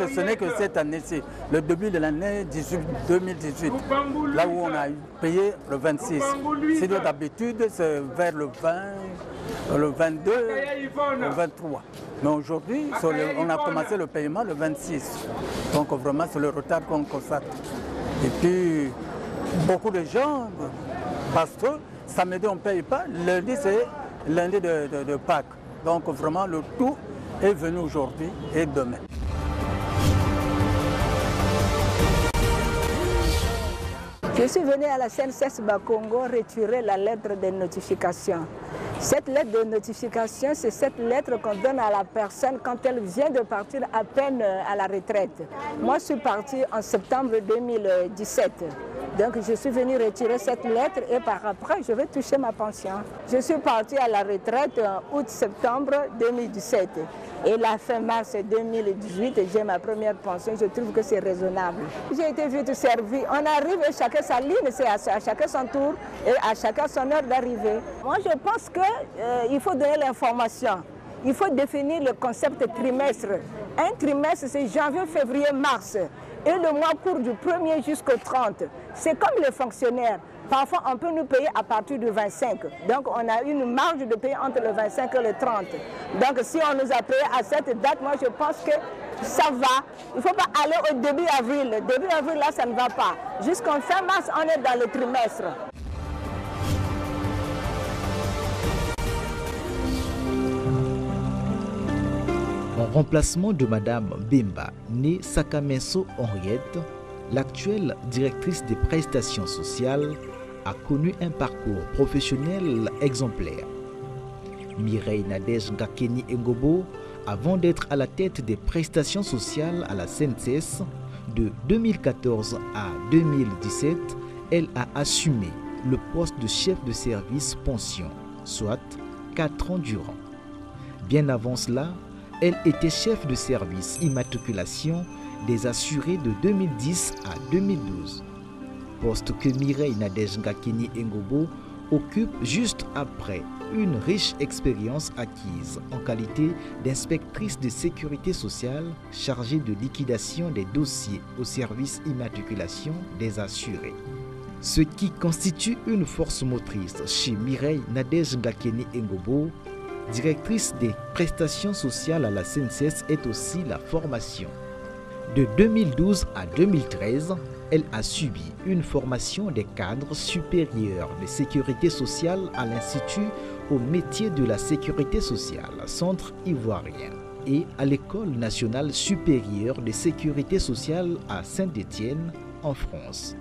ce n'est que cette année-ci, le début de l'année 2018, là où on a payé le 26. Sinon d'habitude, c'est vers le 20, le 22, le 23. Mais aujourd'hui, on a commencé le paiement le 26. Donc vraiment, c'est le retard qu'on constate. Et puis, beaucoup de gens, parce que samedi on ne paye pas, lundi c'est lundi de Pâques. Donc vraiment, le tout est venu aujourd'hui et demain. Je suis venu à la CNCS Bakongo retirer la lettre de notification. Cette lettre de notification, c'est cette lettre qu'on donne à la personne quand elle vient de partir à peine à la retraite. Moi, je suis partie en septembre 2017. Donc, je suis venue retirer cette lettre et par après, je vais toucher ma pension. Je suis partie à la retraite en août-septembre 2017. Et la fin mars 2018, j'ai ma première pension. Je trouve que c'est raisonnable. J'ai été vite servie. On arrive et chacun sa ligne, c'est à chacun son tour et à chacun son heure d'arrivée. Moi, je pense qu'il faut donner l'information. Il faut définir le concept trimestre. Un trimestre, c'est janvier, février, mars. Et le mois court du 1er jusqu'au 30. C'est comme les fonctionnaires. Parfois, on peut nous payer à partir du 25. Donc, on a une marge de payer entre le 25 et le 30. Donc, si on nous a payé à cette date, moi, je pense que ça va. Il ne faut pas aller au début avril. Début avril, là, ça ne va pas. Jusqu'en fin mars, on est dans le trimestre. En remplacement de Madame Bemba, née Sakameso Henriette, l'actuelle directrice des prestations sociales a connu un parcours professionnel exemplaire. Mireille Nadège Ngakeni Ngobo, avant d'être à la tête des prestations sociales à la CNCS, de 2014 à 2017, elle a assumé le poste de chef de service pension, soit 4 ans durant. Bien avant cela, elle était chef de service immatriculation des assurés de 2010 à 2012. Poste que Mireille Nadège Ngakeni Ngobo occupe juste après une riche expérience acquise en qualité d'inspectrice de sécurité sociale chargée de liquidation des dossiers au service immatriculation des assurés. Ce qui constitue une force motrice chez Mireille Nadège Ngakeni Ngobo, directrice des prestations sociales à la CNCS, est aussi la formation. De 2012 à 2013, elle a subi une formation des cadres supérieurs de sécurité sociale à l'Institut au métier de la sécurité sociale, Centre Ivoirien, et à l'École nationale supérieure de sécurité sociale à Saint-Étienne, en France.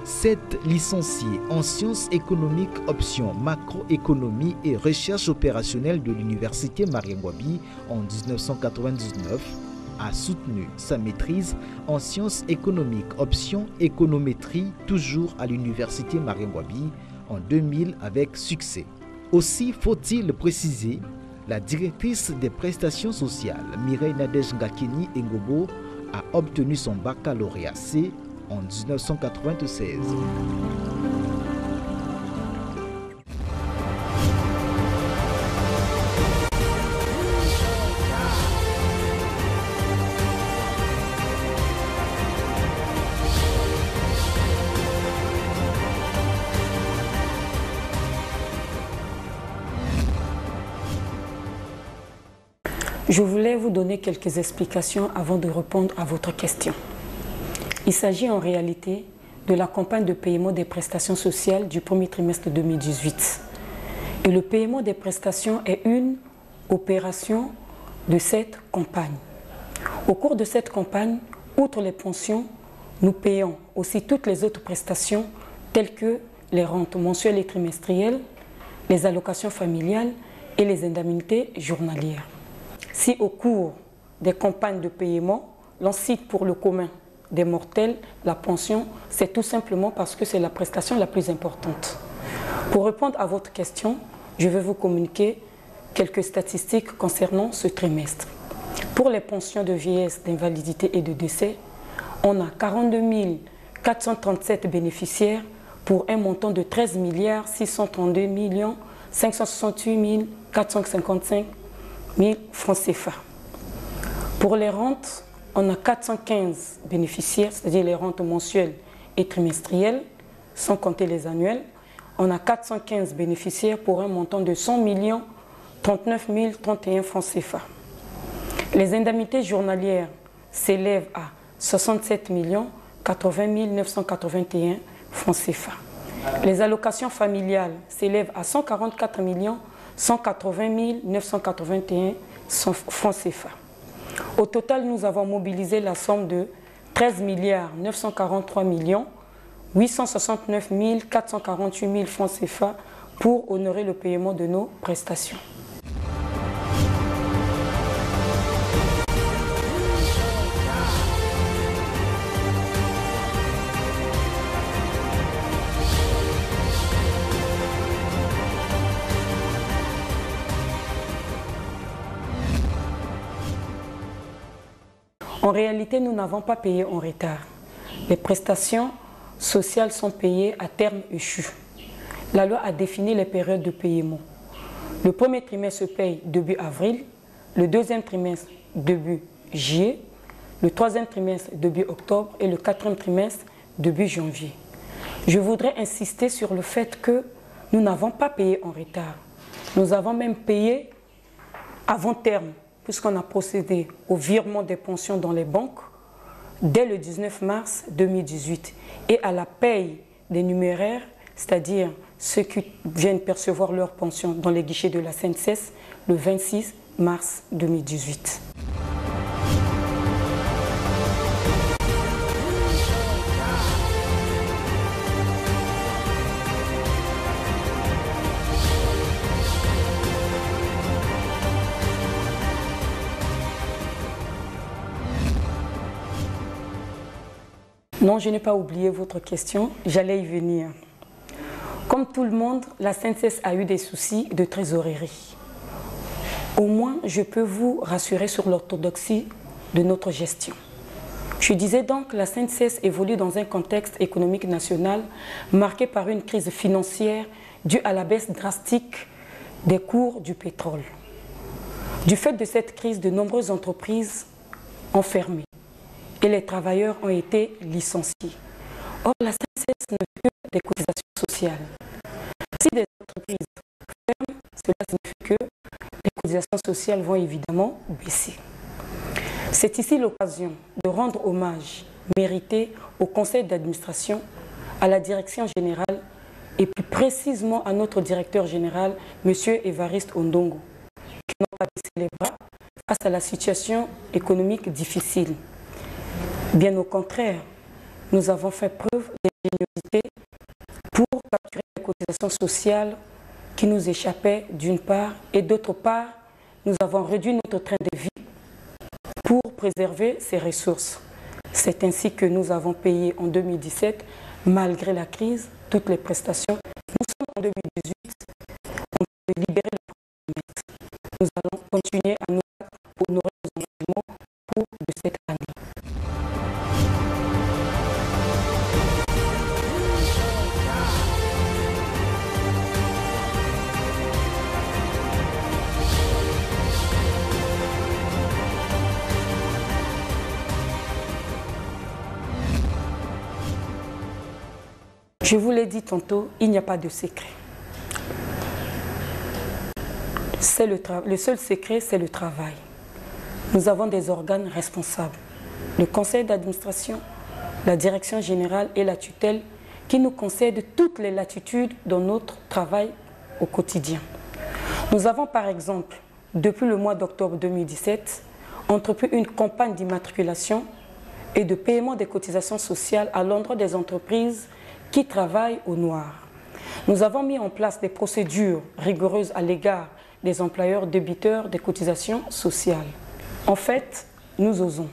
Cette licenciée en sciences économiques option macroéconomie et recherche opérationnelle de l'université Mariengwabi en 1999 a soutenu sa maîtrise en sciences économiques option économétrie toujours à l'université Mariengwabi en 2000 avec succès. Aussi faut-il préciser, la directrice des prestations sociales Mireille Nadège Ngakeni Ngobo a obtenu son baccalauréat C en 1996. Je voulais vous donner quelques explications avant de répondre à votre question. Il s'agit en réalité de la campagne de paiement des prestations sociales du premier trimestre 2018. Et le paiement des prestations est une opération de cette campagne. Au cours de cette campagne, outre les pensions, nous payons aussi toutes les autres prestations telles que les rentes mensuelles et trimestrielles, les allocations familiales et les indemnités journalières. Si au cours des campagnes de paiement, l'on cite pour le commun des mortels la pension, c'est tout simplement parce que c'est la prestation la plus importante. Pour répondre à votre question, je vais vous communiquer quelques statistiques concernant ce trimestre. Pour les pensions de vieillesse, d'invalidité et de décès, on a 42 437 bénéficiaires pour un montant de 13 632 568 455 000 francs CFA. Pour les rentes, on a 415 bénéficiaires, c'est-à-dire les rentes mensuelles et trimestrielles, sans compter les annuelles. On a 415 bénéficiaires pour un montant de 100 39 031 francs CFA. Les indemnités journalières s'élèvent à 67 80 981 francs CFA. Les allocations familiales s'élèvent à 144 180 981 francs CFA. Au total, nous avons mobilisé la somme de 13 943 869 448 francs CFA pour honorer le paiement de nos prestations. En réalité, nous n'avons pas payé en retard. Les prestations sociales sont payées à terme échu. La loi a défini les périodes de paiement. Le premier trimestre se paye début avril, le deuxième trimestre début juillet, le troisième trimestre début octobre et le quatrième trimestre début janvier. Je voudrais insister sur le fait que nous n'avons pas payé en retard. Nous avons même payé avant terme, puisqu'on a procédé au virement des pensions dans les banques dès le 19 mars 2018 et à la paye des numéraires, c'est-à-dire ceux qui viennent percevoir leur pension dans les guichets de la CNSS le 26 mars 2018. Non, je n'ai pas oublié votre question, j'allais y venir. Comme tout le monde, la CNSS a eu des soucis de trésorerie. Au moins, je peux vous rassurer sur l'orthodoxie de notre gestion. Je disais donc que la CNSS évolue dans un contexte économique national marqué par une crise financière due à la baisse drastique des cours du pétrole. Du fait de cette crise, de nombreuses entreprises ont fermé et les travailleurs ont été licenciés. Or, la CNSS ne fait que des cotisations sociales. Si des entreprises ferment, cela signifie que les cotisations sociales vont évidemment baisser. C'est ici l'occasion de rendre hommage mérité au conseil d'administration, à la direction générale et plus précisément à notre directeur général, M. Évariste Ondongo, qui n'ont pas baissé les bras face à la situation économique difficile. Bien au contraire, nous avons fait preuve d'ingéniosité pour capturer les cotisations sociales qui nous échappaient d'une part et d'autre part, nous avons réduit notre train de vie pour préserver ces ressources. C'est ainsi que nous avons payé en 2017, malgré la crise, toutes les prestations. Nous sommes en 2018, on peut libérer le premier trimestre. Nous allons continuer à nous battre pour honorer nos engagements pour de cette année. Je vous l'ai dit tantôt, il n'y a pas de secret. Le seul secret, c'est le travail. Nous avons des organes responsables. Le conseil d'administration, la direction générale et la tutelle qui nous concèdent toutes les latitudes dans notre travail au quotidien. Nous avons par exemple, depuis le mois d'octobre 2017, entrepris une campagne d'immatriculation et de paiement des cotisations sociales à l'endroit des entreprises qui travaillent au noir. Nous avons mis en place des procédures rigoureuses à l'égard des employeurs débiteurs des cotisations sociales. En fait, nous osons.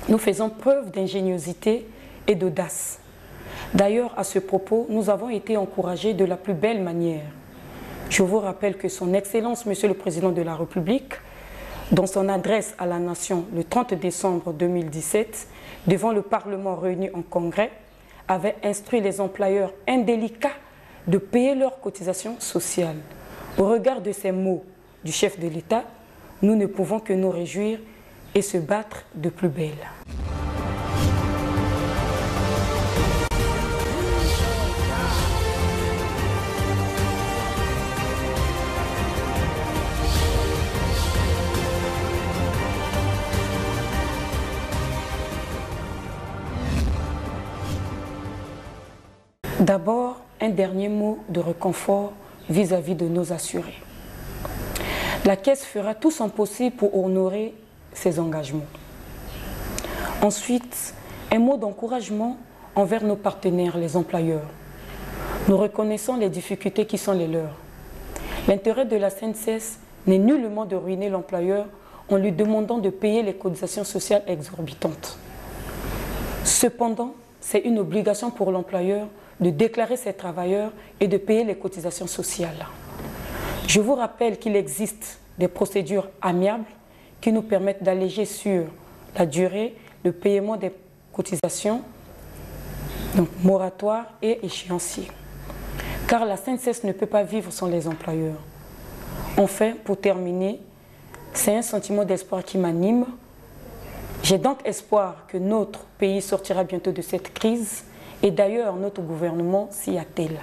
Nous faisons preuve d'ingéniosité et d'audace. D'ailleurs, à ce propos, nous avons été encouragés de la plus belle manière. Je vous rappelle que son Excellence, Monsieur le Président de la République, dans son adresse à la Nation le 30 décembre 2017, devant le Parlement réuni en Congrès, avait instruit les employeurs indélicats de payer leurs cotisations sociales. Au regard de ces mots du chef de l'État, nous ne pouvons que nous réjouir et se battre de plus belle. D'abord, un dernier mot de réconfort vis-à-vis de nos assurés. La Caisse fera tout son possible pour honorer ses engagements. Ensuite, un mot d'encouragement envers nos partenaires, les employeurs. Nous reconnaissons les difficultés qui sont les leurs. L'intérêt de la CNSS n'est nullement de ruiner l'employeur en lui demandant de payer les cotisations sociales exorbitantes. Cependant, c'est une obligation pour l'employeur de déclarer ses travailleurs et de payer les cotisations sociales. Je vous rappelle qu'il existe des procédures amiables qui nous permettent d'alléger sur la durée le paiement des cotisations, donc moratoire et échéancier. Car la CNSS ne peut pas vivre sans les employeurs. Enfin, pour terminer, c'est un sentiment d'espoir qui m'anime. J'ai donc espoir que notre pays sortira bientôt de cette crise. Et d'ailleurs, notre gouvernement s'y attelle.